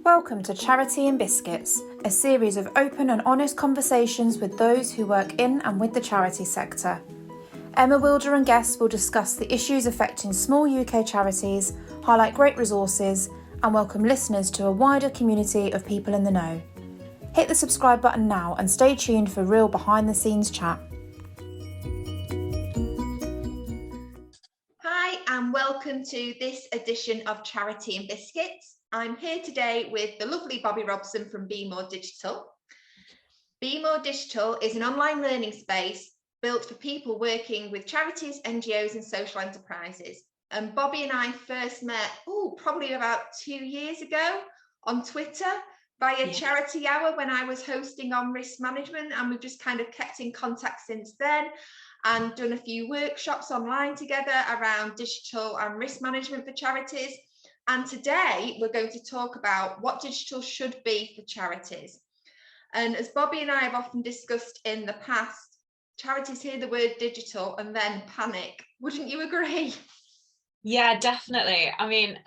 Welcome to ChariTea and Biscuits, a series of open and honest conversations with those who work in and with the charity sector. Emma, Willder and guests will discuss the issues affecting small UK charities, highlight great resources and welcome listeners to a wider community of people in the know. Hit the subscribe button now and stay tuned for real behind-the-scenes chat. Hi and welcome to this edition of ChariTea and Biscuits. I'm here today with the lovely Bobi Robson from BeMoreDigital. BeMoreDigital is an online learning space built for people working with charities, NGOs and social enterprises. And Bobi and I first met, probably about 2 years ago on Twitter via Charity Hour when I was hosting on risk management, and we've just kind of kept in contact since then and done a few workshops online together around digital and risk management for charities. And today we're going to talk about what digital should be for charities. And as Bobi and I have often discussed in the past, charities hear the word digital and then panic. Wouldn't you agree? Yeah, definitely. I mean,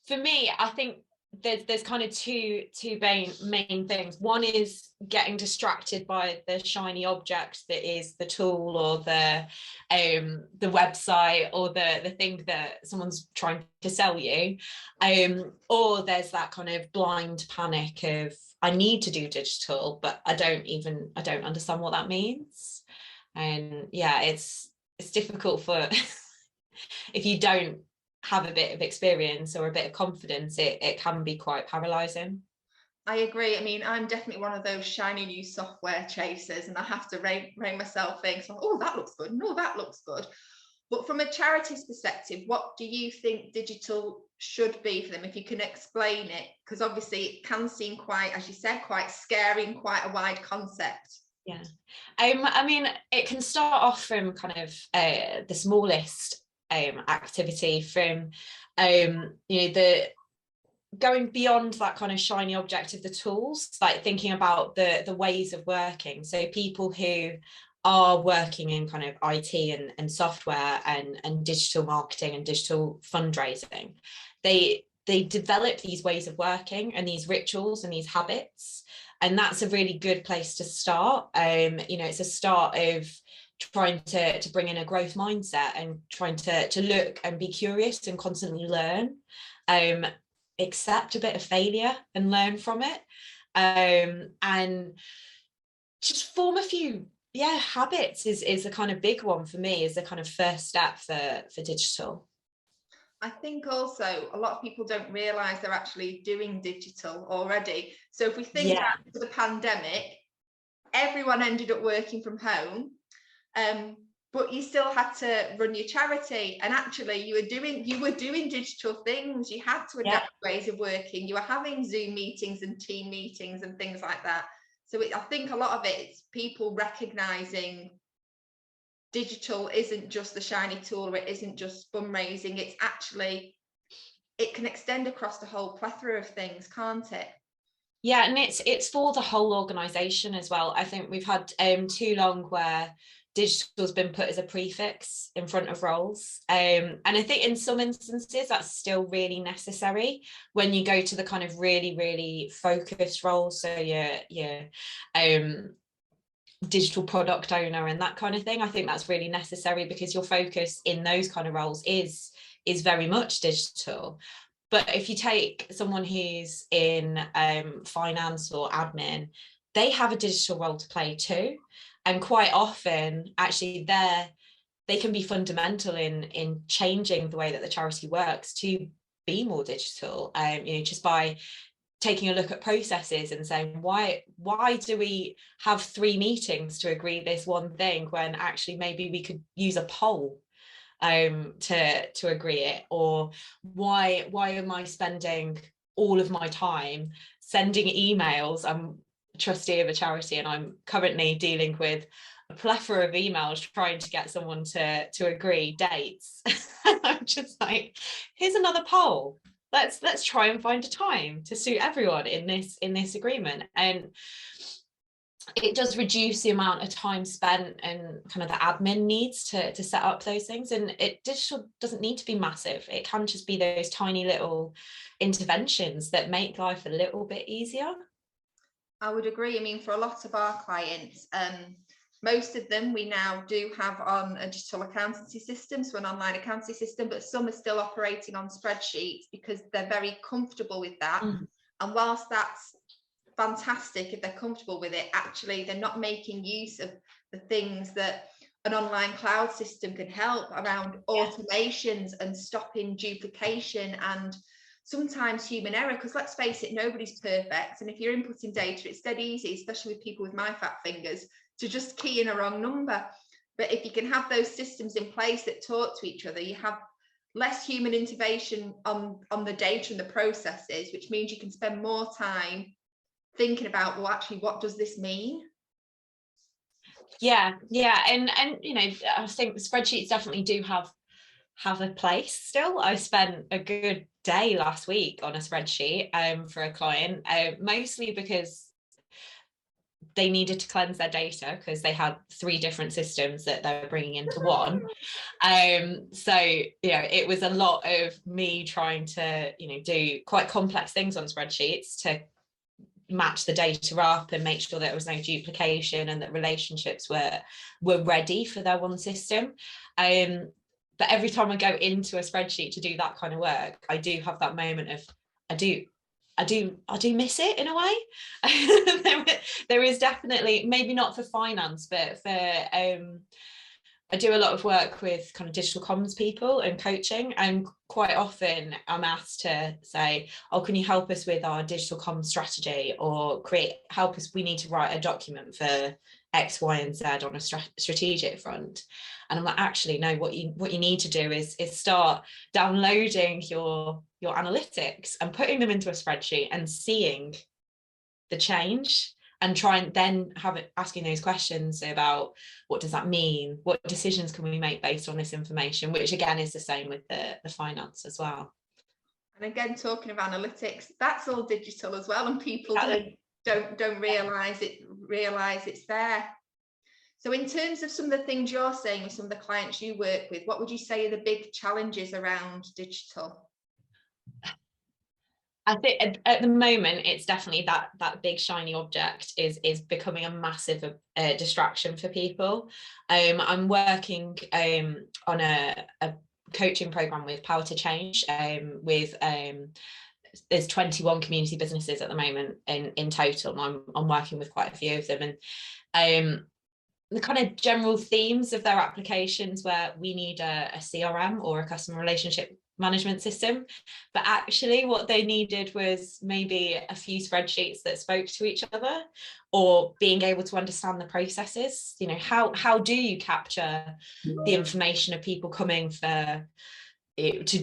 for me, I think there's kind of two main things. One is getting distracted by the shiny object that is the tool or the website or the thing that someone's trying to sell you, or there's that kind of blind panic of I need to do digital, but I don't understand what that means. And yeah, it's difficult for if you don't have a bit of experience or a bit of confidence, it can be quite paralyzing. I agree. I mean, I'm definitely one of those shiny new software chasers, and I have to rein myself in. So, that looks good. No, that looks good. But from a charity's perspective, what do you think digital should be for them, if you can explain it? Because obviously it can seem quite, as you said, quite scary and quite a wide concept. Yeah. I mean, it can start off from kind of the smallest activity, from the going beyond that kind of shiny object of the tools, like thinking about the ways of working. So people who are working in kind of IT and software and digital marketing and digital fundraising, they develop these ways of working and these rituals and these habits, and that's a really good place to start. It's a start of trying to bring in a growth mindset and trying to look and be curious and constantly learn, accept a bit of failure and learn from it, and just form a few habits is a kind of big one for me, is the kind of first step for digital. I think also a lot of people don't realise they're actually doing digital already. So if we think back to the pandemic, everyone ended up working from home. But you still had to run your charity, and actually you were doing digital things. You had to adapt ways of working. You were having Zoom meetings and team meetings and things like that. So I think a lot of it is people recognizing digital isn't just the shiny tool, or it isn't just fundraising. It's actually, it can extend across the whole plethora of things, can't it? Yeah, and it's for the whole organisation as well. I think we've had too long where digital has been put as a prefix in front of roles, and I think in some instances that's still really necessary when you go to the kind of really, really focused roles. So your digital product owner and that kind of thing. I think that's really necessary because your focus in those kind of roles is very much digital. But if you take someone who's in finance or admin, they have a digital role to play too. And quite often, actually, they can be fundamental in changing the way that the charity works to be more digital. Just by taking a look at processes and saying, why do we have 3 meetings to agree this one thing when actually maybe we could use a poll to agree it? Or why am I spending all of my time sending emails? I'm a trustee of a charity and I'm currently dealing with a plethora of emails trying to get someone to agree dates. I'm just like, here's another poll. Let's try and find a time to suit everyone in this agreement. And it does reduce the amount of time spent and kind of the admin needs to set up those things. And digital doesn't need to be massive. It can just be those tiny little interventions that make life a little bit easier. I would agree. I mean, for a lot of our clients, most of them we now do have on a digital accountancy system, so an online accountancy system, but some are still operating on spreadsheets because they're very comfortable with that. And whilst that's fantastic if they're comfortable with it, actually they're not making use of the things that an online cloud system can help around automations and stopping duplication and sometimes human error, because let's face it, nobody's perfect, and if you're inputting data, it's dead easy, especially with people with my fat fingers, to just key in a wrong number. But if you can have those systems in place that talk to each other, you have less human intervention on the data and the processes, which means you can spend more time thinking about, well, actually, what does this mean? And you know, I think spreadsheets definitely do have a place still. I spent a good day last week on a spreadsheet for a client, mostly because they needed to cleanse their data because they had 3 different systems that they're bringing into one. So, you know, it was a lot of me trying to, you know, do quite complex things on spreadsheets to match the data up and make sure that there was no duplication and that relationships were ready for their one system. But every time I go into a spreadsheet to do that kind of work, I do have that moment of I do miss it in a way. There is definitely, maybe not for finance, but for I do a lot of work with kind of digital comms people and coaching, and quite often I'm asked to say, oh, can you help us with our digital comms strategy, or help us, we need to write a document for X, Y, and Z on a strategic front. And I'm like, actually, no, what you need to do is start downloading your analytics and putting them into a spreadsheet and seeing the change, and try and then asking those questions about what does that mean? What decisions can we make based on this information? Which again is the same with the finance as well. And again, talking of analytics, that's all digital as well, and people don't realise it's there. So in terms of some of the things you're saying with some of the clients you work with, what would you say are the big challenges around digital? I think at the moment it's definitely that big shiny object is becoming a massive distraction for people. I'm working on a coaching program with Power to Change with there's 21 community businesses at the moment in total, and I'm working with quite a few of them, and the kind of general themes of their applications where we need a CRM or a customer relationship management system, but actually what they needed was maybe a few spreadsheets that spoke to each other, or being able to understand the processes. You know, how do you capture the information of people coming to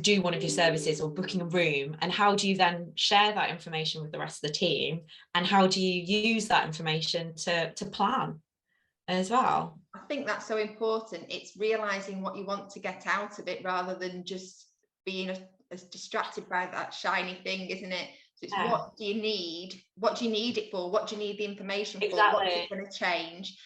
do one of your services or booking a room, and how do you then share that information with the rest of the team, and how do you use that information to plan as well? I think that's so important. It's realizing what you want to get out of it rather than just being as distracted by that shiny thing, isn't it? So it's what do you need? What do you need it for? What do you need the information for? Exactly. What's it going to change?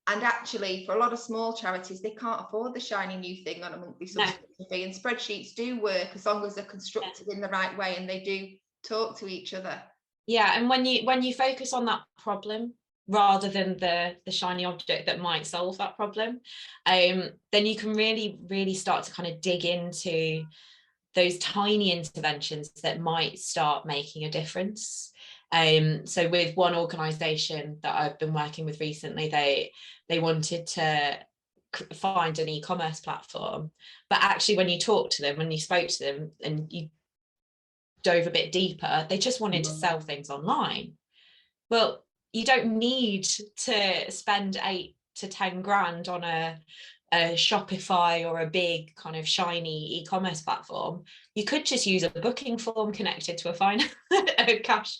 And actually, for a lot of small charities, they can't afford the shiny new thing on a monthly subscription fee. And spreadsheets do work as long as they're constructed in the right way and they do talk to each other. Yeah, and when you focus on that problem rather than the shiny object that might solve that problem, then you can really start to kind of dig into those tiny interventions that might start making a difference. So with one organisation that I've been working with recently, they wanted to find an e-commerce platform, but actually when you spoke to them and you dove a bit deeper, they just wanted to sell things online. Well, you don't need to spend 8 to 10 grand on a Shopify or a big kind of shiny e-commerce platform. You could just use a booking form connected to a cash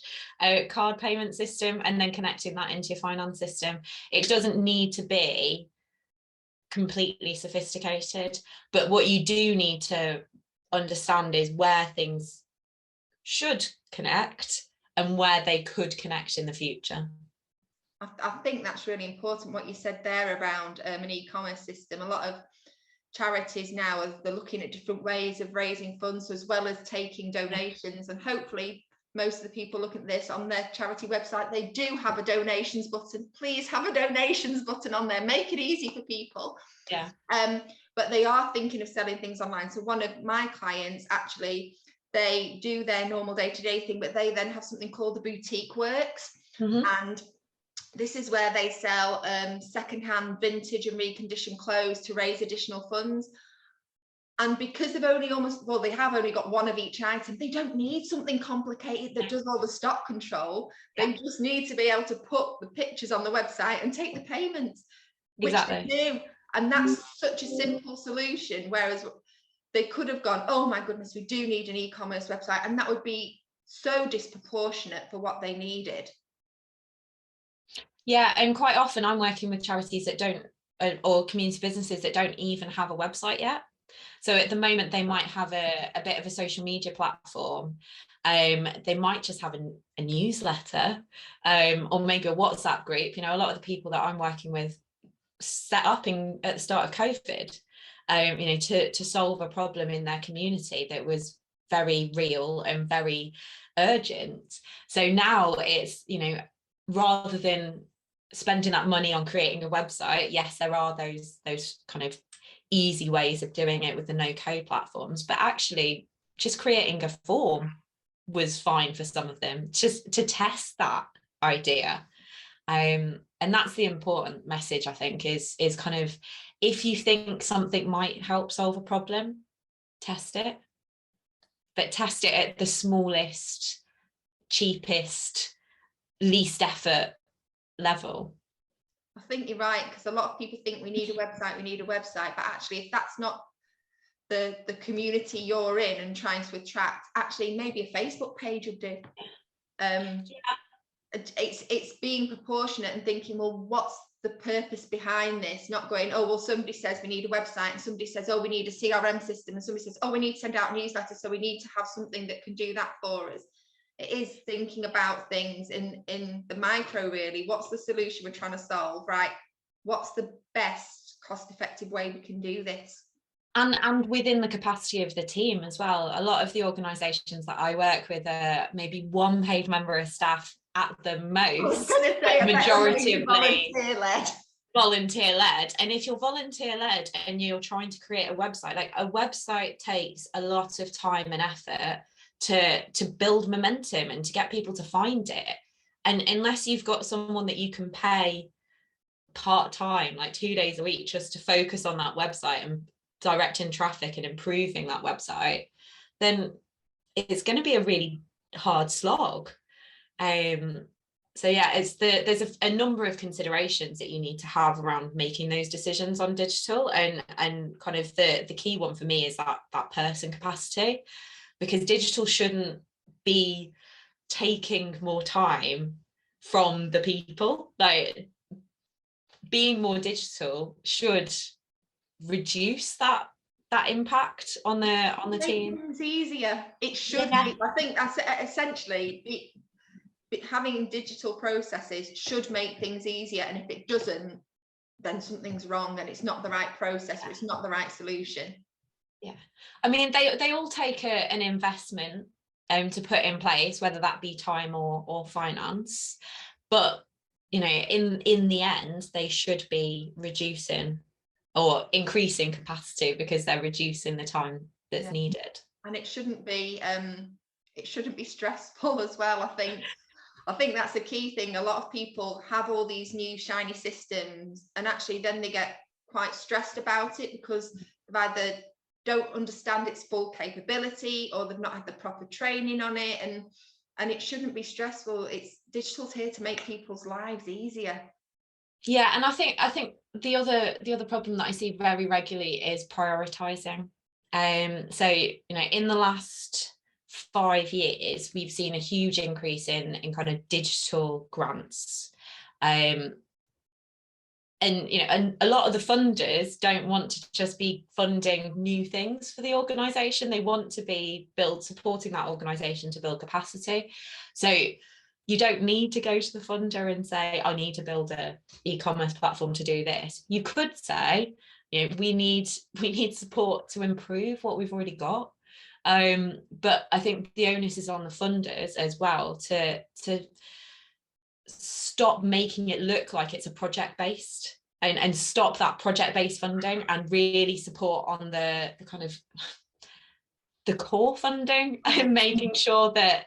card payment system, and then connecting that into your finance system. It doesn't need to be completely sophisticated, but what you do need to understand is where things should connect and where they could connect in the future. I think that's really important what you said there around an e-commerce system. A lot of charities now they're looking at different ways of raising funds as well as taking donations, and hopefully most of the people looking at this on their charity website, they do have a donations button. Please have a donations button on there, make it easy for people. But they are thinking of selling things online. So one of my clients, actually, they do their normal day-to-day thing, but they then have something called the Boutique Works. And this is where they sell secondhand, vintage and reconditioned clothes to raise additional funds. And because they've only they have only got one of each item, they don't need something complicated that does all the stock control. They just need to be able to put the pictures on the website and take the payments, which they do. And that's such a simple solution. Whereas they could have gone, oh my goodness, we do need an e-commerce website. And that would be so disproportionate for what they needed. Yeah, and quite often I'm working with charities that don't, or community businesses that don't even have a website yet. So at the moment, they might have a bit of a social media platform. They might just have a newsletter, or maybe a WhatsApp group. You know, a lot of the people that I'm working with set up at the start of COVID, you know, to solve a problem in their community that was very real and very urgent. So now it's, you know, rather than spending that money on creating a website, yes, there are those kind of easy ways of doing it with the no-code platforms, but actually just creating a form was fine for some of them, just to test that idea. And that's the important message, I think, is kind of, if you think something might help solve a problem, test it, but test it at the smallest, cheapest, least effort level. I think you're right, because a lot of people think we need a website, but actually if that's not the community you're in and trying to attract, actually maybe a Facebook page would do. It's being proportionate and thinking, well, what's the purpose behind this? Not going, oh well, somebody says we need a website, and somebody says, oh, we need a CRM system, and somebody says, oh, we need to send out newsletters, so we need to have something that can do that for us. It is thinking about things in the micro, really. What's the solution we're trying to solve, right? What's the best cost-effective way we can do this? And within the capacity of the team as well. A lot of the organisations that I work with are maybe one paid member of staff at the most. Majority of volunteer-led. And if you're volunteer-led and you're trying to create a website, like a website takes a lot of time and effort to build momentum and to get people to find it. And unless you've got someone that you can pay part-time, like 2 days a week, just to focus on that website and directing traffic and improving that website, then it's going to be a really hard slog. So yeah, there's a number of considerations that you need to have around making those decisions on digital, and kind of the key one for me is that person capacity, because digital shouldn't be taking more time from the people. Like, being more digital should reduce that impact on the team. Things easier. It should be. I think that's essentially having digital processes should make things easier, and if it doesn't, then something's wrong and it's not the right process, or it's not the right solution. Yeah, I mean, they all take an investment to put in place, whether that be time or finance, but you know, in the end, they should be reducing or increasing capacity because they're reducing the time that's needed. And it shouldn't be stressful as well. I think that's the key thing. A lot of people have all these new shiny systems, and actually then they get quite stressed about it because they've either don't understand its full capability or they've not had the proper training on it, and it shouldn't be stressful. Digital's here to make people's lives easier. Yeah, and I think the other problem that I see very regularly is prioritizing. So you know, in the last 5 years, we've seen a huge increase in kind of digital grants. And you know, and a lot of the funders don't want to just be funding new things for the organisation. They want to be supporting that organisation to build capacity. So you don't need to go to the funder and say, I need to build a e-commerce platform to do this. You could say, you know, we need support to improve what we've already got. But I think the onus is on the funders as well to stop making it look like it's a project based, and stop that project based funding and really support on the kind of the core funding, and making sure that,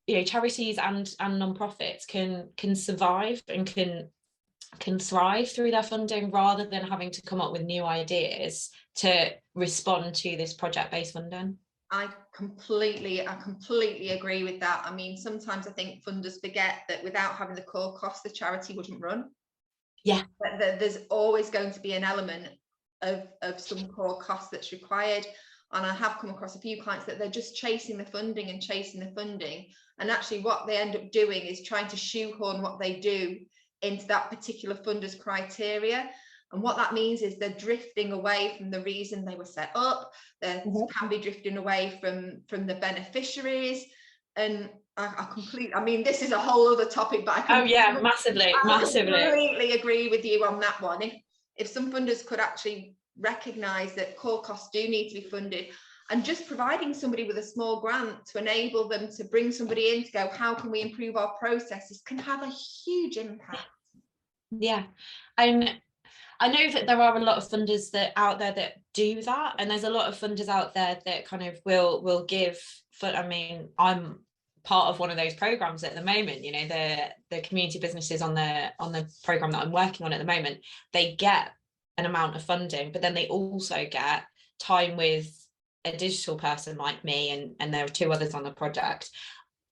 you know, charities and non-profits can survive and can thrive through their funding, rather than having to come up with new ideas to respond to this project-based funding. I completely agree with that. I mean, sometimes I think funders forget that without having the core costs, the charity wouldn't run. Yeah. But there's always going to be an element of some core cost that's required. And I have come across a few clients that they're just chasing the funding, and actually what they end up doing is trying to shoehorn what they do into that particular funder's criteria. And what that means is they're drifting away from the reason they were set up. They can be drifting away from the beneficiaries. And I mean, this is a whole other topic, but massively completely agree with you on that one. If some funders could actually recognise that core costs do need to be funded, and just providing somebody with a small grant to enable them to bring somebody in to go, how can we improve our processes, can have a huge impact. Yeah, and I know that there are a lot of funders that out there that do that, and there's a lot of funders out there that kind of will give. I mean, I'm part of one of those programs at the moment. You know, the community businesses on the program that I'm working on at the moment, they get an amount of funding, but then they also get time with a digital person like me, and there are 2 others on the project,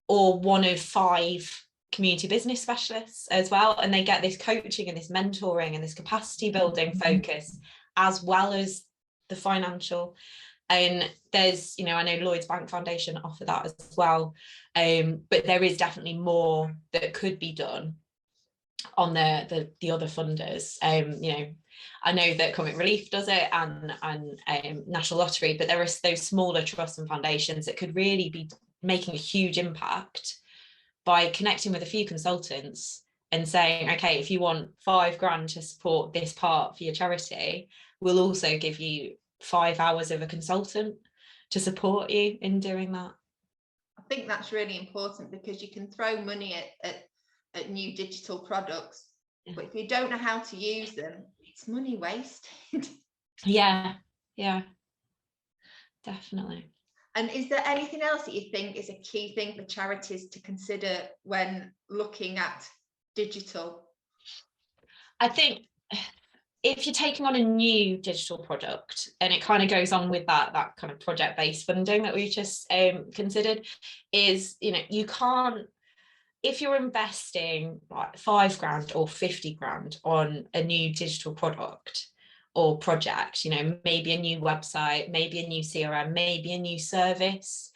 or one of 5 community business specialists as well, and they get this coaching and this mentoring and this capacity building focus, as well as the financial. And there's, you know, I know Lloyds Bank Foundation offer that as well, but there is definitely more that could be done on the other funders. You know, I know that Comic Relief does it, and National Lottery, but there are those smaller trusts and foundations that could really be making a huge impact by connecting with a few consultants and saying, okay, if you want £5,000 to support this part for your charity, we'll also give you 5 hours of a consultant to support you in doing that. I think that's really important, because you can throw money at new digital products, but if you don't know how to use them, it's money wasted. Yeah, definitely. And is there anything else that you think is a key thing for charities to consider when looking at digital? I think if you're taking on a new digital product, and it kind of goes on with that kind of project-based funding that we just considered, is, you know, you can't, if you're investing like £5,000 or £50,000 on a new digital product or project, you know, maybe a new website, maybe a new CRM, maybe a new service,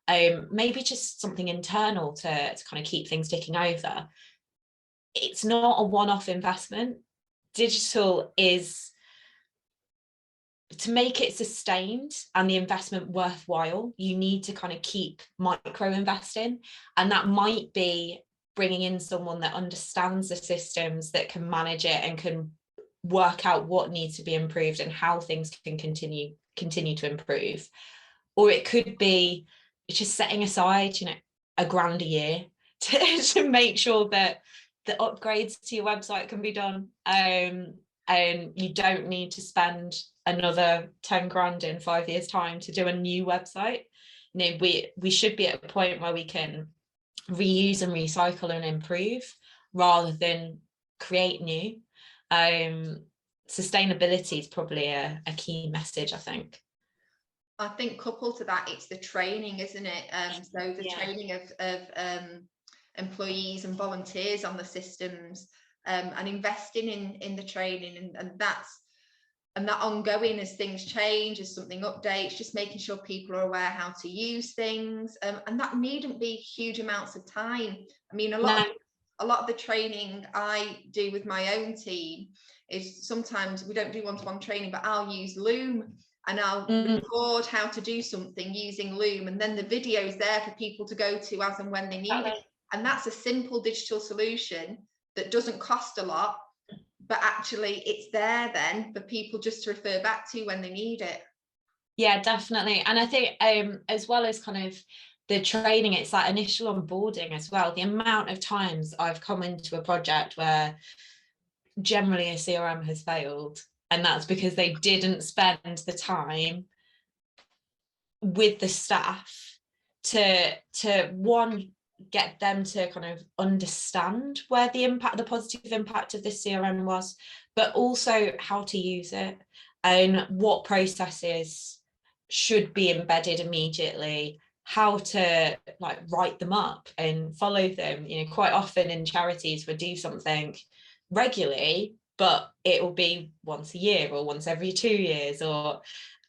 maybe just something internal to kind of keep things ticking over. It's not a one-off investment. Digital is, to make it sustained and the investment worthwhile, you need to kind of keep micro investing, and that might be bringing in someone that understands the systems, that can manage it and can work out what needs to be improved and how things can continue to improve. Or it could be just setting aside, you know, £1,000 a year to make sure that the upgrades to your website can be done, and you don't need to spend another 10 grand in 5 years' time to do a new website. You know, we should be at a point where we can reuse and recycle and improve rather than create new. Sustainability is probably a key message, I think. I think coupled to that, it's the training, isn't it? So the training of employees and volunteers on the systems, and investing in the training, and that ongoing as things change, as something updates, just making sure people are aware how to use things, and that needn't be huge amounts of time. I mean, a lot of the training I do with my own team is, sometimes we don't do one-to-one training, but I'll use Loom, and I'll record how to do something using Loom, and then the video is there for people to go to as and when they need it. And that's a simple digital solution that doesn't cost a lot, but actually it's there then for people just to refer back to when they need it. Yeah, definitely. And I think as well as kind of the training, it's that initial onboarding as well. The amount of times I've come into a project where generally a CRM has failed, and that's because they didn't spend the time with the staff to one, get them to kind of understand where the positive impact of this CRM was, but also how to use it and what processes should be embedded immediately, how to like write them up and follow them. You know, quite often in charities we do something regularly, but it will be once a year or once every 2 years,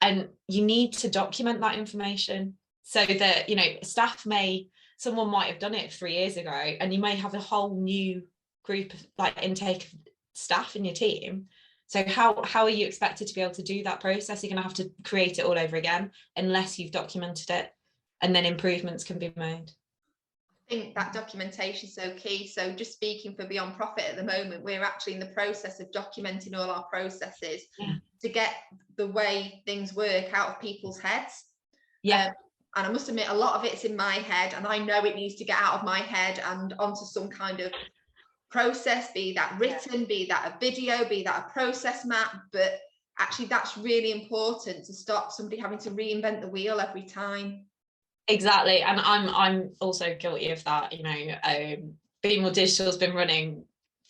and you need to document that information so that, you know, someone might have done it 3 years ago, and you may have a whole new group of like intake of staff in your team. So how are you expected to be able to do that process? You're going to have to create it all over again unless you've documented it, and then improvements can be made. I think that documentation is so key. So just speaking for Beyond Profit at the moment, we're actually in the process of documenting all our processes to get the way things work out of people's heads. And I must admit, a lot of it's in my head, and I know it needs to get out of my head and onto some kind of process, be that written, be that a video, be that a process map. But actually that's really important to stop somebody having to reinvent the wheel every time. Exactly. And I'm also guilty of that. You know, BeMoreDigital has been running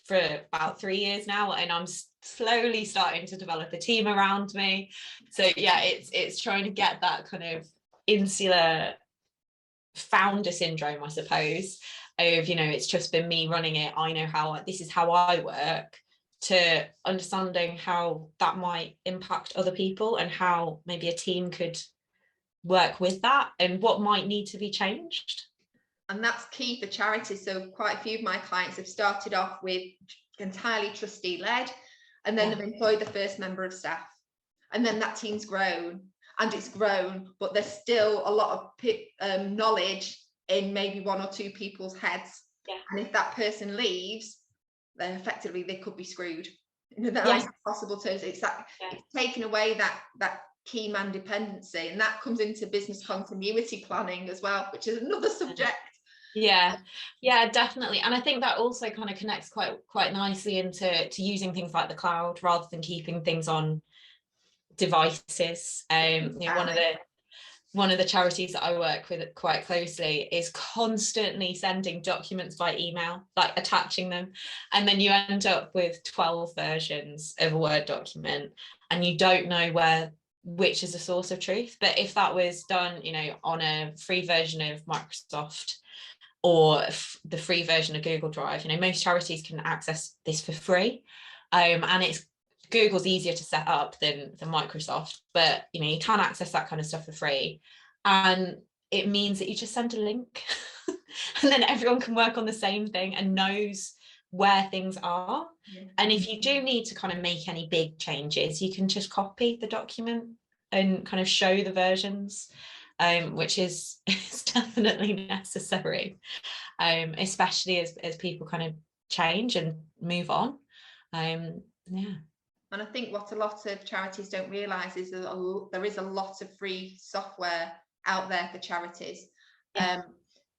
for about 3 years now, and I'm slowly starting to develop a team around me. So yeah, it's trying to get that kind of insular founder syndrome, I suppose, of, you know, it's just been me running it, I know this is how I work, to understanding how that might impact other people and how maybe a team could work with that and what might need to be changed. And that's key for charities. So quite a few of my clients have started off with entirely trustee led, and then they've employed the first member of staff, and then that team's grown and it's grown, but there's still a lot of knowledge in maybe 1 or 2 people's heads. And if that person leaves, then effectively they could be screwed in the nicest possible terms. It's taking away that key man dependency, and that comes into business continuity planning as well, which is another subject. Yeah, definitely. And I think that also kind of connects quite nicely into using things like the cloud rather than keeping things on devices. You know, one of the charities that I work with quite closely is constantly sending documents by email, like attaching them, and then you end up with 12 versions of a Word document, and you don't know which is the source of truth. But if that was done, you know, on a free version of Microsoft or the free version of Google Drive, you know, most charities can access this for free, and Google's easier to set up than Microsoft, but you know, you can access that kind of stuff for free, and it means that you just send a link and then everyone can work on the same thing and knows where things are. And if you do need to kind of make any big changes, you can just copy the document and kind of show the versions, which is definitely necessary, especially as people kind of change and move on. And I think what a lot of charities don't realise is that there is a lot of free software out there for charities,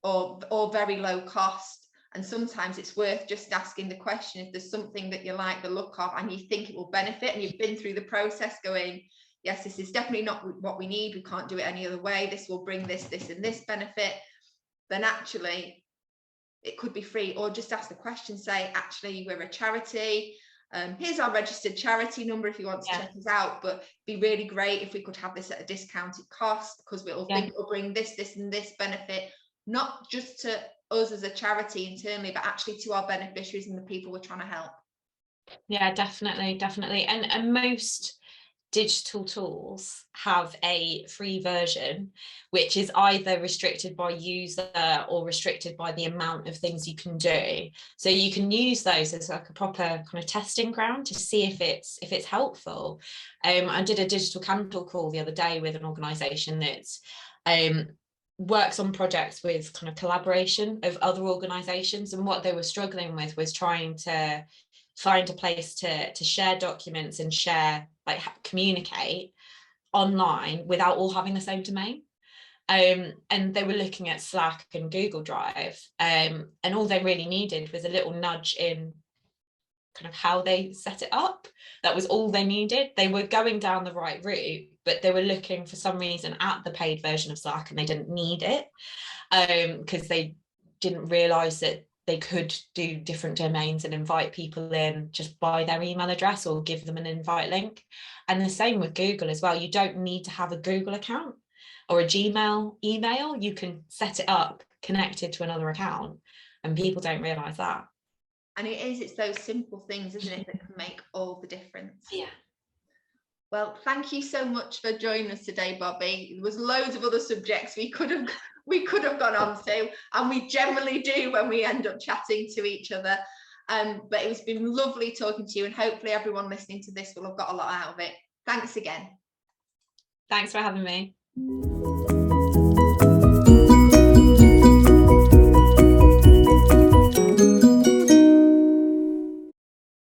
or very low cost. And sometimes it's worth just asking the question, if there's something that you like the look of and you think it will benefit, and you've been through the process going, yes, this is definitely not what we need, we can't do it any other way, this will bring this and this benefit, then actually it could be free. Or just ask the question, say, actually, we're a charity, here's our registered charity number if you want to check us out, but it'd be really great if we could have this at a discounted cost, because we'll think it'll bring this and this benefit, not just to us as a charity internally, but actually to our beneficiaries and the people we're trying to help. Yeah, definitely. And most digital tools have a free version, which is either restricted by user or restricted by the amount of things you can do. So you can use those as like a proper kind of testing ground to see if it's helpful. I did a digital candle call the other day with an organisation that's works on projects with kind of collaboration of other organisations, and what they were struggling with was trying to find a place to share documents and share, like, communicate online without all having the same domain. And they were looking at Slack and Google Drive, and all they really needed was a little nudge in kind of how they set it up. That was all they needed. They were going down the right route, but they were looking for some reason at the paid version of Slack, and they didn't need it, because they didn't realize that they could do different domains and invite people in just by their email address or give them an invite link. And the same with Google as well. You don't need to have a Google account or a Gmail email. You can set it up connected to another account, and people don't realize that. And it's those simple things, isn't it, that can make all the difference. Yeah. Well, thank you so much for joining us today, Bobi. There was loads of other subjects we could have gone on to, and we generally do when we end up chatting to each other. But it's been lovely talking to you, and hopefully everyone listening to this will have got a lot out of it. Thanks again. Thanks for having me.